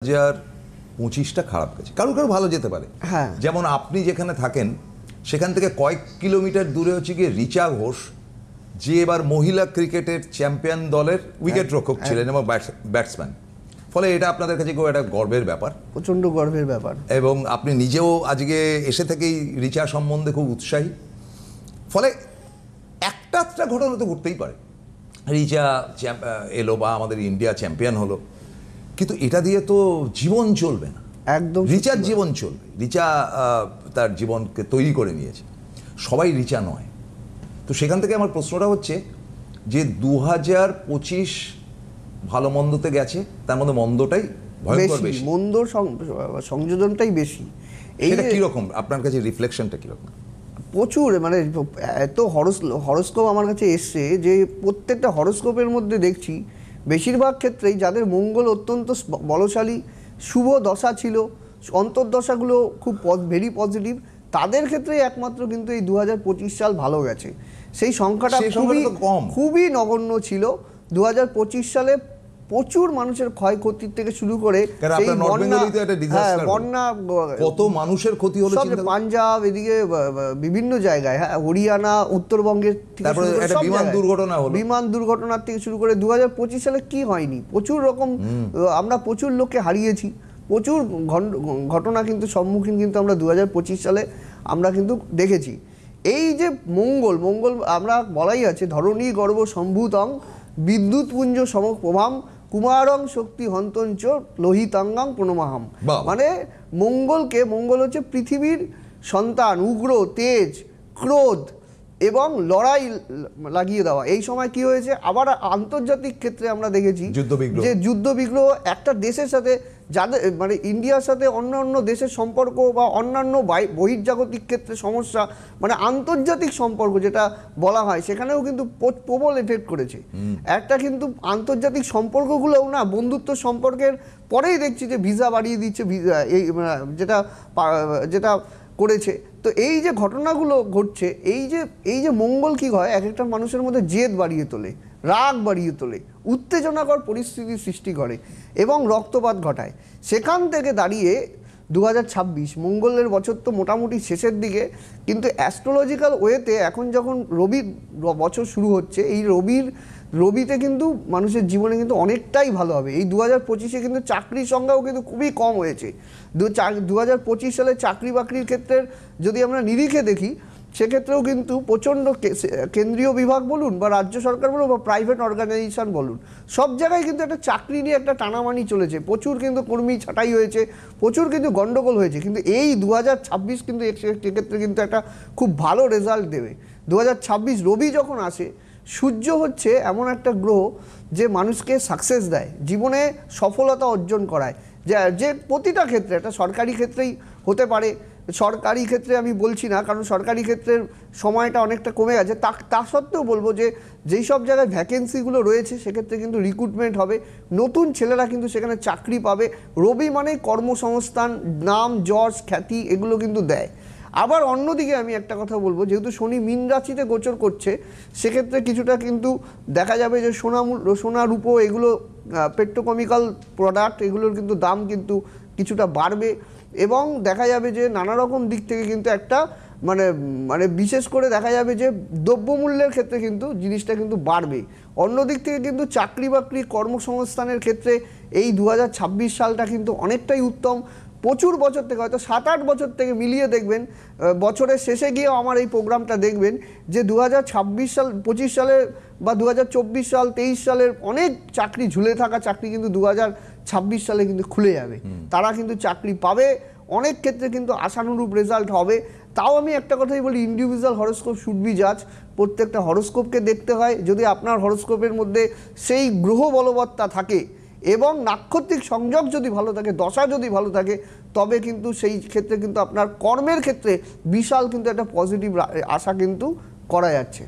2025টা খারাপ গেছে, কারো কারো ভালো যেতে পারে। হ্যাঁ, যেমন আপনি যেখানে থাকেন সেখান থেকে কয়েক কিলোমিটার দূরে হচ্ছে গিয়ে রিচা ঘোষ, যে এবার মহিলা ক্রিকেটের চ্যাম্পিয়ন দলের উইকেট রক্ষক ছিলেন এবং ব্যাটসম্যান। ফলে এটা আপনাদের কাছে খুব একটা গর্বের ব্যাপার, প্রচণ্ড গর্বের ব্যাপার। এবং আপনি নিজেও আজকে এসে থেকেই রিচা সম্বন্ধে খুব উৎসাহী। ফলে একটা ঘটনা তো ঘটতেই পারে, রিচা এলো বা আমাদের ইন্ডিয়া চ্যাম্পিয়ন হলো, কিন্তু এটা দিয়ে তো জীবন চলবে না। একদম রিচার জীবন চলবে। রিচা তার জীবনকে তৈরি করে নিয়েছে, সবাই রিচা নয়। তো সেখান থেকে আমার প্রশ্নটা হচ্ছে যে 2025 ভালো মন্দতে গেছে, তার মধ্যে মন্দটাই ভয়ঙ্কর বেশি, মন্দর সংযোজনটাই বেশি। এইটা কিরকম আপনার কাছে রিফ্লেকশনটা কিরকম? প্রচুর, মানে এত হরোস্কোপ আমার কাছে এসছে যে প্রত্যেকটা হরোস্কোপের মধ্যে দেখছি বেশিরভাগ ক্ষেত্রেই যাদের মঙ্গল অত্যন্ত বলশালী শুভ দশা ছিল, অন্তর্দশাগুলো খুব ভেরি পজিটিভ, তাদের ক্ষেত্রেই একমাত্র কিন্তু এই 2025 সাল ভালো গেছে। সেই সংখ্যাটা খুবই নগণ্য ছিল। 2025 সালে প্রচুর মানুষের ক্ষয়ক্ষতির থেকে শুরু করে বন্যা, কত মানুষের ক্ষতি হলো, পাঞ্জাব, এদিকে বিভিন্ন জায়গায়, হ্যাঁ, হরিয়ানা, উত্তরবঙ্গের বিমান দুর্ঘটনার থেকে শুরু করে 2025 সালে কি হয়নি, প্রচুর রকম আমরা প্রচুর লোককে হারিয়েছি, প্রচুর ঘটনা কিন্তু সম্মুখীন কিন্তু আমরা 2025 সালে আমরা কিন্তু দেখেছি। এই যে মঙ্গল আমরা বলাই আছে ধরণী গর্ভ সম্ভূতং বিদ্যুৎ পুঞ্জ সমপ্রভাম কুমারং শক্তি হন্তঞ্চ লোহিতাঙ্গাং প্রণমাহাম। মানে মঙ্গল হচ্ছে পৃথিবীর সন্তান, উগ্র, তেজ, ক্রোধ এবং লড়াই লাগিয়ে দেওয়া। এই সময় কি হয়েছে, আবার আন্তর্জাতিক ক্ষেত্রে আমরা দেখেছি যে যুদ্ধ বিগ্রহ একটা দেশের সাথে, যাদের মানে ইন্ডিয়ার সাথে অন্যান্য দেশের সম্পর্ক বা অন্যান্য বহির্জাগতিক ক্ষেত্রে সমস্যা, মানে আন্তর্জাতিক সম্পর্ক যেটা বলা হয়, সেখানেও কিন্তু প্রবল এফেক্ট করেছে। একটা কিন্তু আন্তর্জাতিক সম্পর্কগুলোও না, বন্ধুত্ব সম্পর্কের পরেই দেখছি যে ভিসা বাড়িয়ে দিচ্ছে, ভিসা এই যেটা করেছে। তো এই যে ঘটনাগুলো ঘটছে, এই যে মঙ্গল কি হয়, এক একটা মানুষের মধ্যে জেদ বাড়িয়ে তোলে, রাগ বাড়িয়ে তোলে, উত্তেজনাকর পরিস্থিতির সৃষ্টি করে এবং রক্তপাত ঘটায়। সেখান থেকে দাঁড়িয়ে 2026 মঙ্গলের বছর তো মোটামুটি শেষের দিকে, কিন্তু অ্যাস্ট্রোলজিক্যাল ওয়েতে এখন যখন রবির বছর শুরু হচ্ছে, এই রবিতে কিন্তু মানুষের জীবনে কিন্তু অনেকটাই ভালো হবে। এই 2025-এ কিন্তু চাকরির সংখ্যাও কিন্তু খুবই কম হয়েছে। 2025 সালে চাকরি বাকরির ক্ষেত্রের যদি আমরা নিরিখে দেখি, সেক্ষেত্রেও কিন্তু প্রচণ্ড কেন্দ্রীয় বিভাগ বলুন বা রাজ্য সরকার বলুন বা প্রাইভেট অর্গানাইজেশন বলুন, সব জায়গায় কিন্তু একটা চাকরি নিয়ে একটা টানামানি চলেছে, প্রচুর কিন্তু কর্মী ছাঁটাই হয়েছে, প্রচুর কিন্তু গণ্ডগোল হয়েছে। কিন্তু এই 2026 কিন্তু এক্ষেত্রে কিন্তু একটা খুব ভালো রেজাল্ট দেবে। 2026 রবি যখন আসে, সূর্য হচ্ছে এমন একটা গ্রহ যে মানুষকে সাকসেস দেয়, জীবনে সফলতা অর্জন করায়, যে প্রতিটা ক্ষেত্রে, একটা সরকারি ক্ষেত্রেই হতে পারে, সরকারি ক্ষেত্রে আমি বলছি না, কারণ সরকারি ক্ষেত্রের সময়টা অনেকটা কমে গেছে, তা সত্ত্বেও বলবো যে যেই সব জায়গায় ভ্যাকেন্সিগুলো রয়েছে সেক্ষেত্রে কিন্তু রিক্রুটমেন্ট হবে, নতুন ছেলেরা কিন্তু সেখানে চাকরি পাবে। রবি মানে কর্মসংস্থান, নাম, যশ, খ্যাতি এগুলো কিন্তু দেয়। আবার অন্যদিকে আমি একটা কথা বলবো, যেহেতু শনি মীন রাশিতে গোচর করছে, সেক্ষেত্রে কিছুটা কিন্তু দেখা যাবে যে সোনা রূপো এগুলো পেট্রোকেমিক্যাল প্রোডাক্ট, এগুলোর কিন্তু দাম কিন্তু কিছুটা বাড়বে, এবং দেখা যাবে যে নানা রকম দিক থেকে কিন্তু একটা মানে বিশেষ করে দেখা যাবে যে দ্রব্যমূল্যের ক্ষেত্রে কিন্তু জিনিসটা কিন্তু বাড়বে। অন্যদিক থেকে কিন্তু চাকরি বাকরি কর্মসংস্থানের ক্ষেত্রে এই 2026 সালটা কিন্তু অনেকটাই উত্তম। প্রচুর বছর থেকে, হয়তো 7-8 বছর থেকে মিলিয়ে দেখবেন, বছরের শেষে গিয়েও আমার এই প্রোগ্রামটা দেখবেন যে 2026 সাল, 25 সালের বা 2024 সাল, 23 সালের অনেক চাকরি, ঝুলে থাকা চাকরি কিন্তু 2026 সালে কিন্তু খুলে যাবে, তারা কিন্তু চাকরি পাবে। অনেক ক্ষেত্রে কিন্তু আশানুরূপ রেজাল্ট হবে। তাও আমি একটা কথাই বলি, ইন্ডিভিজুয়াল হরোস্কোপ শুড বি জাজ। প্রত্যেকটা হরোস্কোপকে দেখতে হয়, যদি আপনার হরোস্কোপের মধ্যে সেই গ্রহ বলবত্তা থাকে এবং নাক্ষত্রিক সংযোগ যদি ভালো থাকে, দশা যদি ভালো থাকে, তবে কিন্তু সেই ক্ষেত্রে কিন্তু আপনার কর্মের ক্ষেত্রে বিশাল কিন্তু একটা পজিটিভ আশা কিন্তু করা যাচ্ছে।